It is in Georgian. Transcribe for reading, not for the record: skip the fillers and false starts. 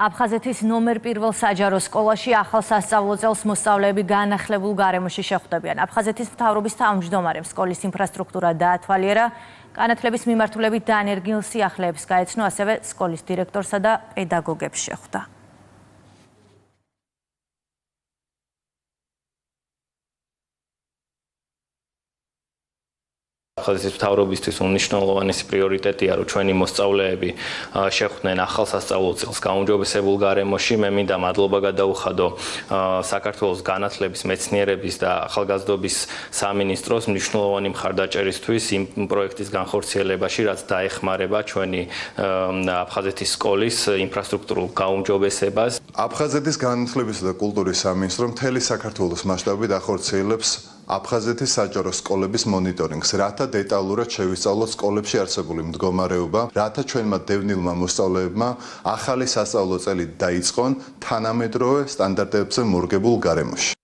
აფხაზეთის ნომერ 1 საჯარო სკოლაში ახალ სასწავლო წელს მოსწავლეები განახლებულ გარემოში შეხვდებიან. აფხაზეთის მთავრობის თავმჯდომარემ სკოლის ინფრასტრუქტურა დაათვალიერა, განათლების მიმართულებით დაენერგიულ სიახლეებს გაეცნო, ასევე სკოლის დირექტორსა და პედაგოგებს შეხვდა. აფხაზეთის მთავრობისთვის უმნიშვნელოვანესი პრიორიტეტია, რომ ჩვენი მოსწავლეები შეხვდნენ ახალ სასწავლო წელს გაუმჯობესებულ გარემოში. მე მინდა მადლობა გადაუხადო საქართველოს განათლების, მეცნიერების და ახალგაზრდობის სამინისტროს მნიშვნელოვანი მხარდაჭერისთვის იმ პროექტის განხორციელებაში, რაც დაეხმარება ჩვენი აფხაზეთის სკოლის ინფრასტრუქტურულ გაუმჯობესებას. აფხაზეთის განათლებისა და კულტურის სამინისტრო მთელი საქართველოს მასშტაბით ახორციელებს აფხაზეთის საჯარო სკოლების მონიტორინგს, რათა დეტალურად შევისწავლოთ სკოლებში არსებული მდგომარეობა, რათა ჩვენმა დევნილმა მოსწავლეებმა ახალი სასწავლო წელი დაიწყონ თანამედროვე სტანდარტებზე მორგებულ გარემოში.